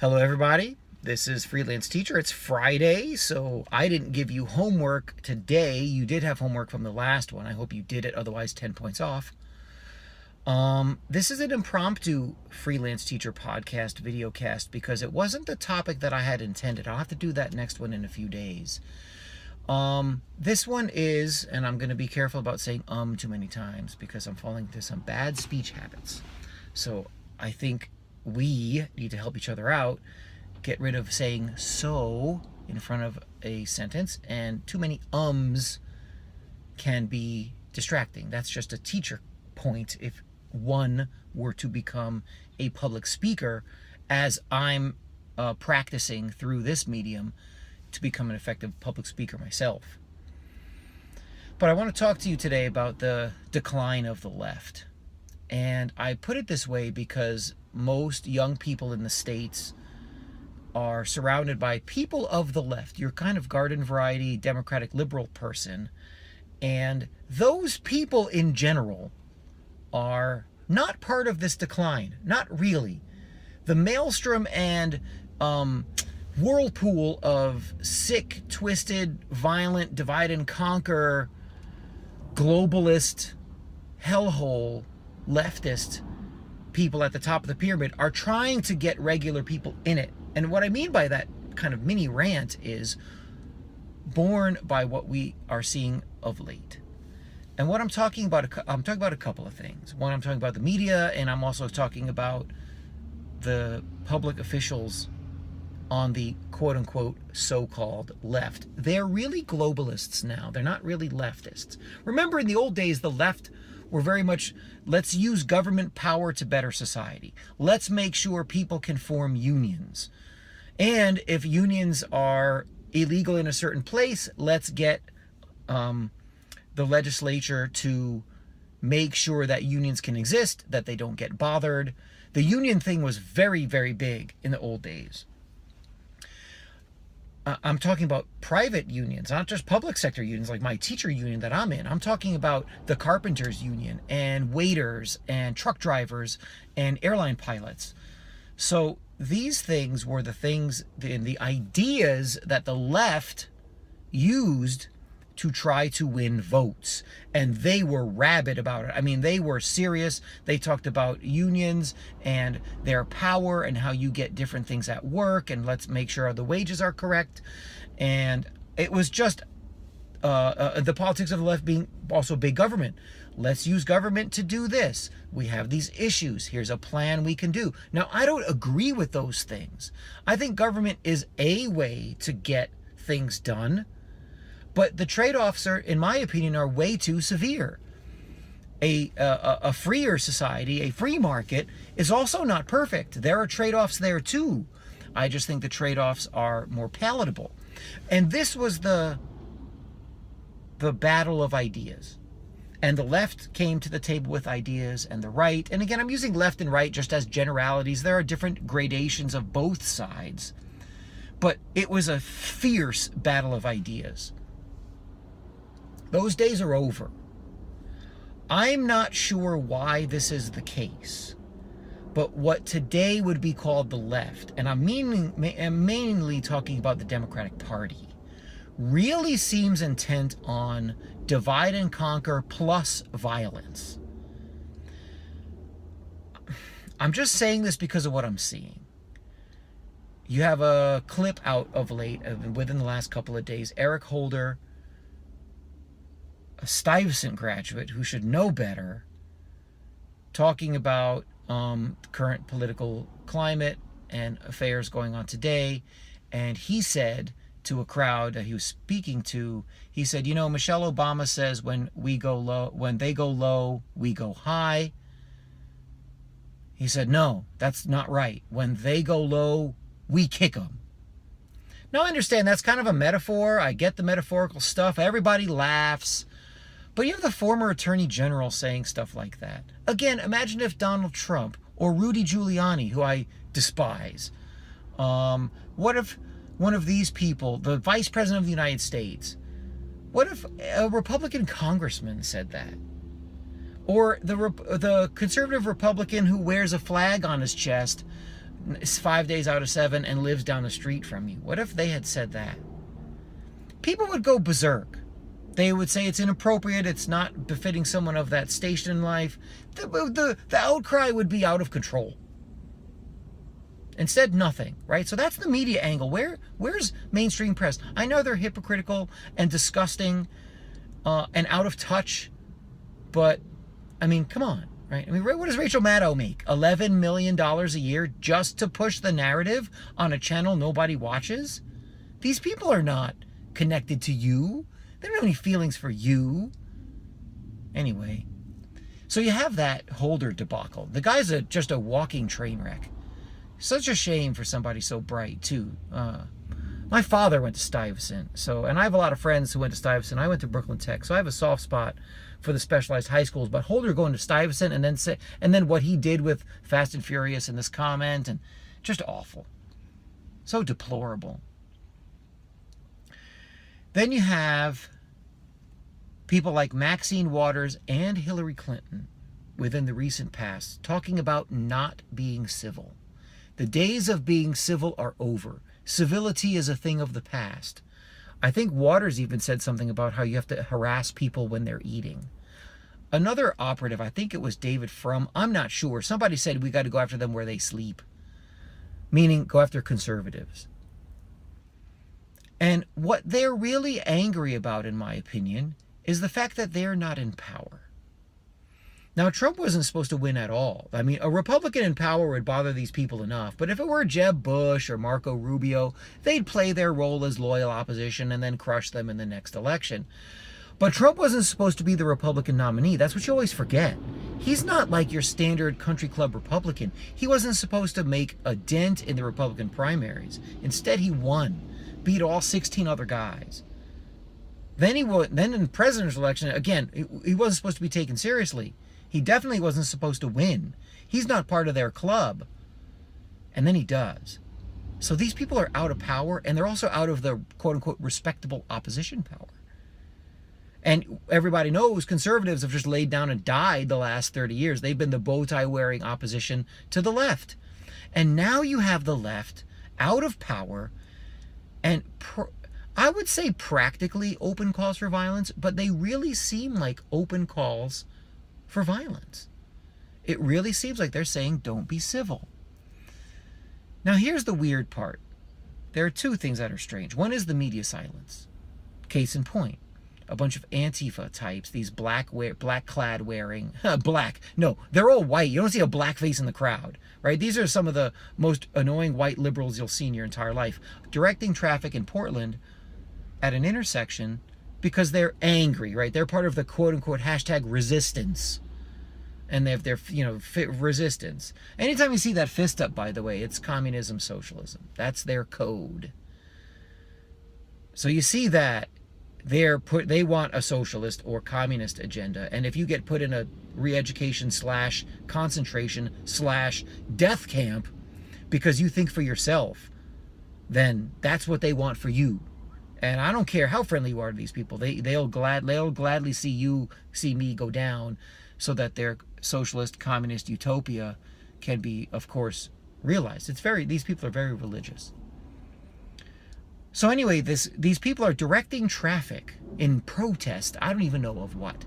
Hello, everybody. This is Freelance Teacher. It's Friday, so I didn't give you homework today. You did have homework from the last one. I hope you did it, otherwise 10 points off. This is an impromptu Freelance Teacher podcast, video cast, because it wasn't the topic that I had intended. I'll have to do that next one in a few days. This one is, and I'm going to be careful about saying too many times because I'm falling into some bad speech habits. So I think we need to help each other out, get rid of saying so in front of a sentence, and too many ums can be distracting. That's just a teacher point if one were to become a public speaker, as I'm practicing through this medium to become an effective public speaker myself. But I want to talk to you today about the decline of the left. And I put it this way because most young people in the States are surrounded by people of the left. You're kind of garden variety, Democratic liberal person. And those people in general are not part of this decline. Not really. The maelstrom and whirlpool of sick, twisted, violent, divide and conquer, globalist hellhole leftist people at the top of the pyramid are trying to get regular people in it. And what I mean by that kind of mini rant is born by what we are seeing of late. And what I'm talking about a couple of things. One, I'm talking about the media, and I'm also talking about the public officials on the quote-unquote so-called left. They're really globalists now. They're not really leftists. Remember, in the old days, the left were very much, let's use government power to better society. Let's make sure people can form unions. And if unions are illegal in a certain place, let's get the legislature to make sure that unions can exist, that they don't get bothered. The union thing was very, very big in the old days. I'm talking about private unions, not just public sector unions like my teacher union that I'm in. I'm talking about the carpenters union and waiters and truck drivers and airline pilots. So these things were the things, the ideas that the left used to try to win votes. And they were rabid about it. I mean, they were serious. They talked about unions and their power and how you get different things at work, and let's make sure the wages are correct. And it was just the politics of the left being also big government. Let's use government to do this. We have these issues. Here's a plan we can do. Now, I don't agree with those things. I think government is a way to get things done. But the trade-offs are, in my opinion, are way too severe. A freer society, a free market, is also not perfect. There are trade-offs there too. I just think the trade-offs are more palatable. And this was the battle of ideas. And the left came to the table with ideas, and the right, and again, I'm using left and right just as generalities. There are different gradations of both sides. But it was a fierce battle of ideas. Those days are over. I'm not sure why this is the case, but what today would be called the left, and I'm mainly talking about the Democratic Party, really seems intent on divide and conquer plus violence. I'm just saying this because of what I'm seeing. You have a clip out of late, within the last couple of days, Eric Holder, a Stuyvesant graduate who should know better, talking about current political climate and affairs going on today. And he said to a crowd that he was speaking to, he said, Michelle Obama says when they go low, we go high. He said, no, that's not right. When they go low, we kick them. Now, I understand that's kind of a metaphor. I get the metaphorical stuff. Everybody laughs. But you have the former attorney general saying stuff like that. Again, imagine if Donald Trump or Rudy Giuliani, who I despise, what if one of these people, the vice president of the United States, what if a Republican congressman said that? Or the conservative Republican who wears a flag on his chest 5 days out of 7 and lives down the street from you? What if they had said that? People would go berserk. They would say it's inappropriate, it's not befitting someone of that station in life. The outcry would be out of control. Instead, nothing, right? So that's the media angle. Where's mainstream press? I know they're hypocritical and disgusting and out of touch, but, I mean, come on, right? I mean, what does Rachel Maddow make? $11 million a year just to push the narrative on a channel nobody watches? These people are not connected to you. They don't have any feelings for you. Anyway, so you have that Holder debacle. The guy's just a walking train wreck. Such a shame for somebody so bright, too. My father went to Stuyvesant, and I have a lot of friends who went to Stuyvesant. I went to Brooklyn Tech, so I have a soft spot for the specialized high schools. But Holder going to Stuyvesant and then what he did with Fast and Furious and this comment, and just awful. So deplorable. Then you have people like Maxine Waters and Hillary Clinton within the recent past talking about not being civil. The days of being civil are over. Civility is a thing of the past. I think Waters even said something about how you have to harass people when they're eating. Another operative, I think it was David Frum, I'm not sure. Somebody said we got to go after them where they sleep. Meaning go after conservatives. And what they're really angry about, in my opinion, is the fact that they're not in power. Now, Trump wasn't supposed to win at all. I mean, a Republican in power would bother these people enough. But if it were Jeb Bush or Marco Rubio, they'd play their role as loyal opposition and then crush them in the next election. But Trump wasn't supposed to be the Republican nominee. That's what you always forget. He's not like your standard country club Republican. He wasn't supposed to make a dent in the Republican primaries. Instead, he won, beat all 16 other guys. Then in the president's election, again, he wasn't supposed to be taken seriously. He definitely wasn't supposed to win. He's not part of their club. And then he does. So these people are out of power, and they're also out of the quote-unquote respectable opposition power. And everybody knows conservatives have just laid down and died the last 30 years. They've been the bow tie wearing opposition to the left. And now you have the left out of power and I would say practically open calls for violence, but they really seem like open calls for violence. It really seems like they're saying don't be civil. Now here's the weird part. There are two things that are strange. One is the media silence. Case in point. A bunch of Antifa types, these black clad wearing, black, no, they're all white. You don't see a black face in the crowd, right? These are some of the most annoying white liberals you'll see in your entire life, directing traffic in Portland at an intersection because they're angry, right? They're part of the quote-unquote hashtag resistance. And they have their, resistance. Anytime you see that fist up, by the way, it's communism, socialism. That's their code. So you see that they want a socialist or communist agenda. And if you get put in a re-education / concentration / death camp because you think for yourself, then that's what they want for you. And I don't care how friendly you are to these people. They'll gladly see me go down so that their socialist communist utopia can be, of course, realized. These people are very religious. So anyway, these people are directing traffic in protest. I don't even know of what.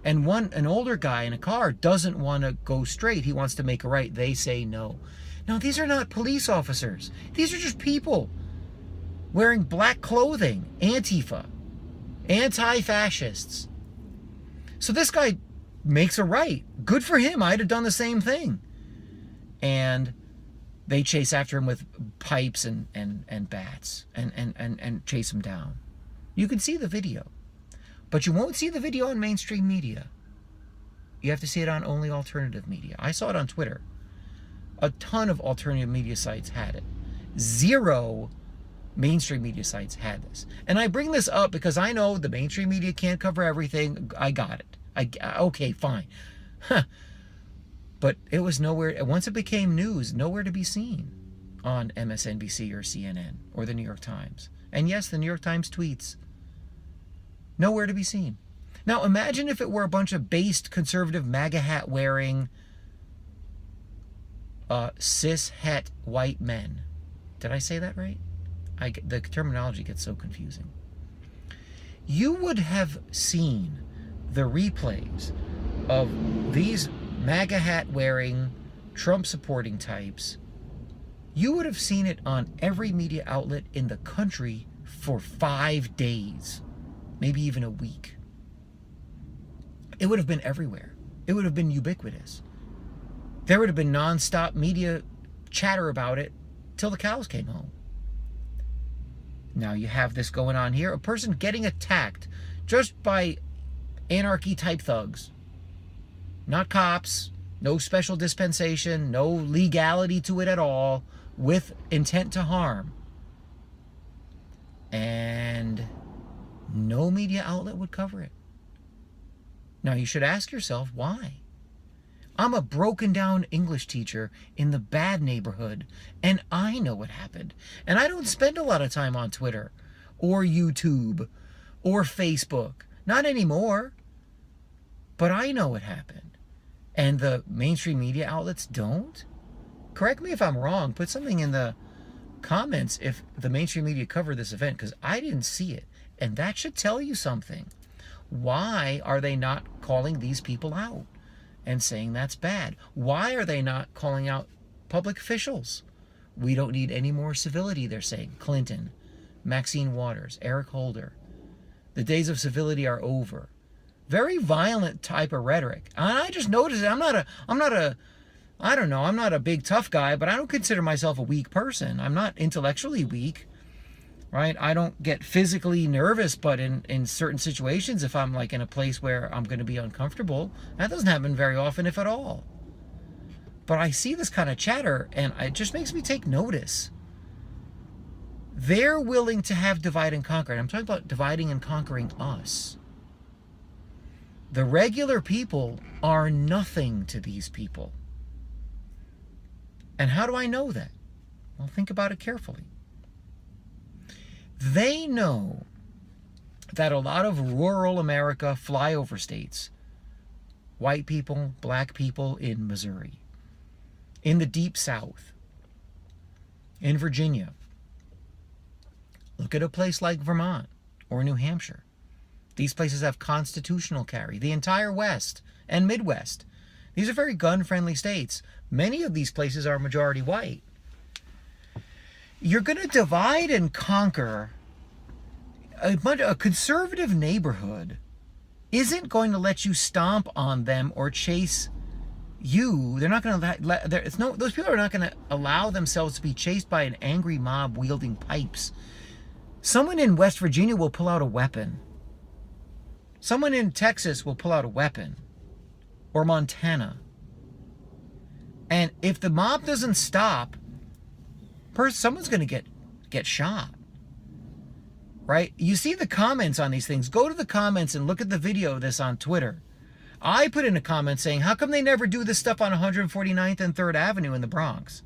And an older guy in a car doesn't want to go straight. He wants to make a right. They say no. No, these are not police officers. These are just people wearing black clothing. Antifa. Anti-fascists. So this guy makes a right. Good for him. I'd have done the same thing. And they chase after him with pipes and bats and chase him down. You can see the video. But you won't see the video on mainstream media. You have to see it on only alternative media. I saw it on Twitter. A ton of alternative media sites had it. 0 mainstream media sites had this. And I bring this up because I know the mainstream media can't cover everything. I got it. Okay, fine. Huh. But it was nowhere, once it became news, nowhere to be seen on MSNBC or CNN or the New York Times. And yes, the New York Times tweets. Nowhere to be seen. Now imagine if it were a bunch of based conservative MAGA hat wearing cis-het white men. Did I say that right? The terminology gets so confusing. You would have seen the replays of these MAGA hat wearing, Trump supporting types. You would have seen it on every media outlet in the country for 5 days, maybe even a week. It would have been everywhere. It would have been ubiquitous. There would have been nonstop media chatter about it till the cows came home. Now you have this going on here. A person getting attacked just by anarchy-type thugs. Not cops, no special dispensation, no legality to it at all, with intent to harm. And no media outlet would cover it. Now you should ask yourself, why? I'm a broken down English teacher in the bad neighborhood, and I know what happened. And I don't spend a lot of time on Twitter or YouTube or Facebook. Not anymore. But I know what happened. And the mainstream media outlets don't? Correct me if I'm wrong. Put something in the comments if the mainstream media covered this event, because I didn't see it. And that should tell you something. Why are they not calling these people out and saying that's bad? Why are they not calling out public officials? We don't need any more civility, they're saying. Clinton, Maxine Waters, Eric Holder. The days of civility are over. Very violent type of rhetoric. And I just noticed it. I'm not a big tough guy, but I don't consider myself a weak person. I'm not intellectually weak, right? I don't get physically nervous, but in certain situations, if I'm like in a place where I'm going to be uncomfortable, that doesn't happen very often, if at all. But I see this kind of chatter, and it just makes me take notice. They're willing to have divide and conquer. And I'm talking about dividing and conquering us. The regular people are nothing to these people. And how do I know that? Well, think about it carefully. They know that a lot of rural America, flyover states, white people, black people in Missouri, in the deep South, in Virginia, look at a place like Vermont or New Hampshire. These places have constitutional carry. The entire West and Midwest. These are very gun-friendly states. Many of these places are majority white. You're going to divide and conquer a conservative neighborhood isn't going to let you stomp on them or chase you. They're not going to those people are not going to allow themselves to be chased by an angry mob wielding pipes. Someone in West Virginia will pull out a weapon. Someone in Texas will pull out a weapon. Or Montana. And if the mob doesn't stop, someone's going to get shot. Right? You see the comments on these things. Go to the comments and look at the video of this on Twitter. I put in a comment saying, how come they never do this stuff on 149th and 3rd Avenue in the Bronx?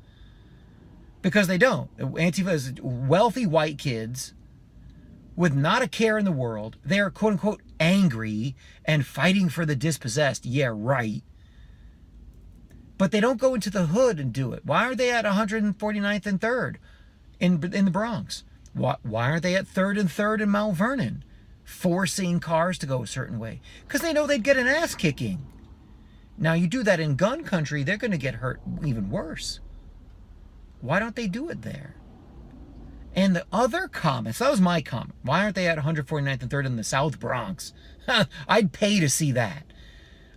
Because they don't. Antifa is wealthy white kids with not a care in the world. They're quote unquote angry and fighting for the dispossessed. Yeah, right. But they don't go into the hood and do it. Why are they at 149th and 3rd in the Bronx? Why aren't they at 3rd and 3rd in Mount Vernon, forcing cars to go a certain way? Because they know they'd get an ass kicking. Now you do that in gun country, they're going to get hurt even worse. Why don't they do it there? And the other comments, that was my comment. Why aren't they at 149th and 3rd in the South Bronx? I'd pay to see that.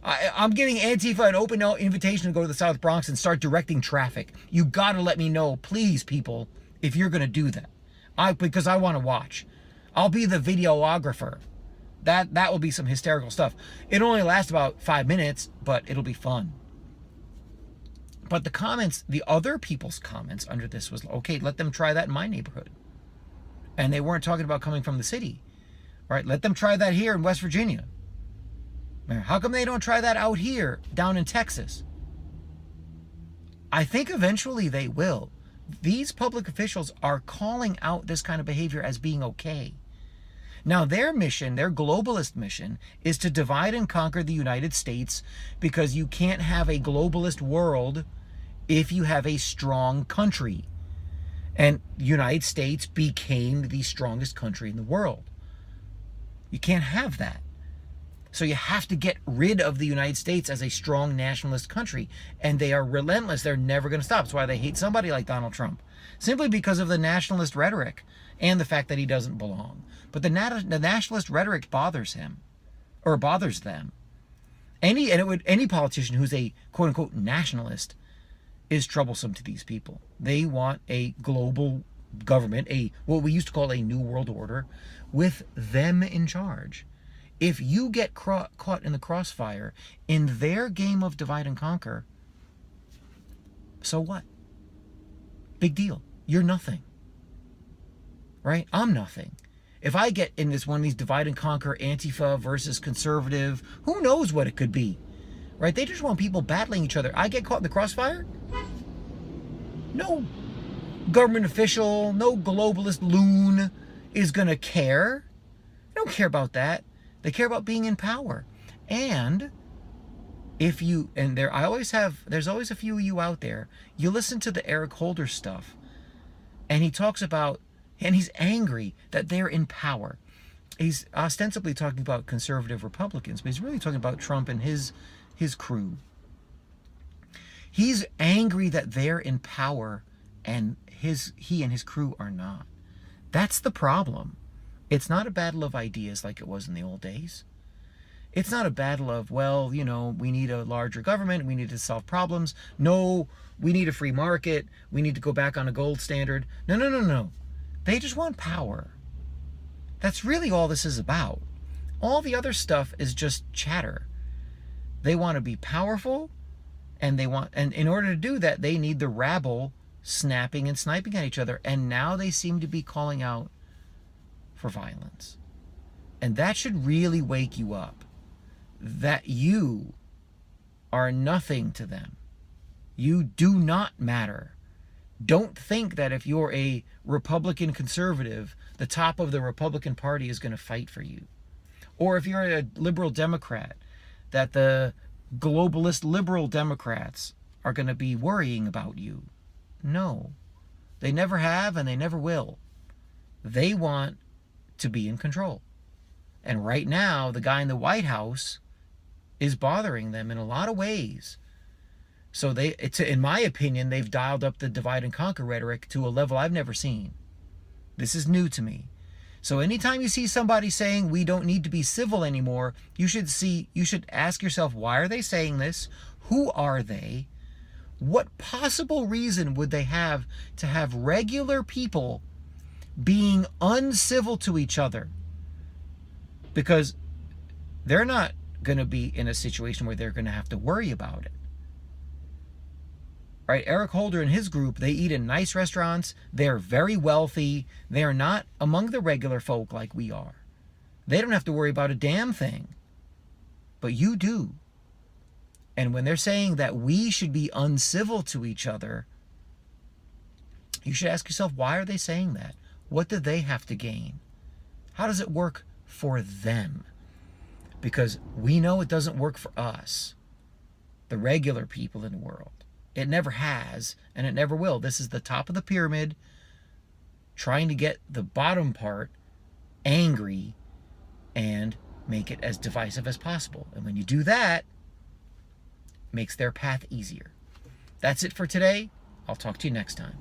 I'm giving Antifa an open invitation to go to the South Bronx and start directing traffic. You got to let me know, please, people, if you're going to do that. Because I want to watch. I'll be the videographer. That will be some hysterical stuff. It'll only last about 5 minutes, but it'll be fun. But the comments, the other people's comments under this was, okay, let them try that in my neighborhood. And they weren't talking about coming from the city. Right? Let them try that here in West Virginia. How come they don't try that out here, down in Texas? I think eventually they will. These public officials are calling out this kind of behavior as being okay. Now, their mission, their globalist mission, is to divide and conquer the United States because you can't have a globalist world if you have a strong country. And the United States became the strongest country in the world. You can't have that. So you have to get rid of the United States as a strong nationalist country. And they are relentless. They're never going to stop. That's why they hate somebody like Donald Trump. Simply because of the nationalist rhetoric and the fact that he doesn't belong. But the nationalist rhetoric bothers him, or bothers them. Any politician who's a quote-unquote nationalist is troublesome to these people. They want a global government, what we used to call a new world order, with them in charge. If you get caught in the crossfire in their game of divide and conquer, so what? Big deal. You're nothing. Right? I'm nothing. If I get in one of these divide and conquer, Antifa versus conservative, who knows what it could be? Right? They just want people battling each other. I get caught in the crossfire? No government official, no globalist loon is going to care. They don't care about that. They care about being in power. And there's always a few of you out there, you listen to the Eric Holder stuff, and he talks about, and he's angry that they're in power. He's ostensibly talking about conservative Republicans, but he's really talking about Trump and his crew. He's angry that they're in power and he and his crew are not. That's the problem. It's not a battle of ideas like it was in the old days. It's not a battle of, well, we need a larger government, we need to solve problems. No, we need a free market, we need to go back on a gold standard. No. They just want power. That's really all this is about. All the other stuff is just chatter. They want to be powerful, and in order to do that, they need the rabble snapping and sniping at each other. And now they seem to be calling out for violence. And that should really wake you up. That you are nothing to them. You do not matter. Don't think that if you're a Republican conservative, the top of the Republican Party is going to fight for you. Or if you're a liberal Democrat, that the globalist liberal Democrats are going to be worrying about you. No. They never have and they never will. They want to be in control. And right now, the guy in the White House is bothering them in a lot of ways. So in my opinion, they've dialed up the divide and conquer rhetoric to a level I've never seen. This is new to me. So anytime you see somebody saying we don't need to be civil anymore, you should ask yourself, why are they saying this? Who are they? What possible reason would they have to have regular people being uncivil to each other? Because they're not going to be in a situation where they're going to have to worry about it. Right? Eric Holder and his group, they eat in nice restaurants. They're very wealthy. They're not among the regular folk like we are. They don't have to worry about a damn thing. But you do. And when they're saying that we should be uncivil to each other, you should ask yourself, why are they saying that? What do they have to gain? How does it work for them? Because we know it doesn't work for us, the regular people in the world. It never has, and it never will. This is the top of the pyramid, trying to get the bottom part angry and make it as divisive as possible. And when you do that, it makes their path easier. That's it for today. I'll talk to you next time.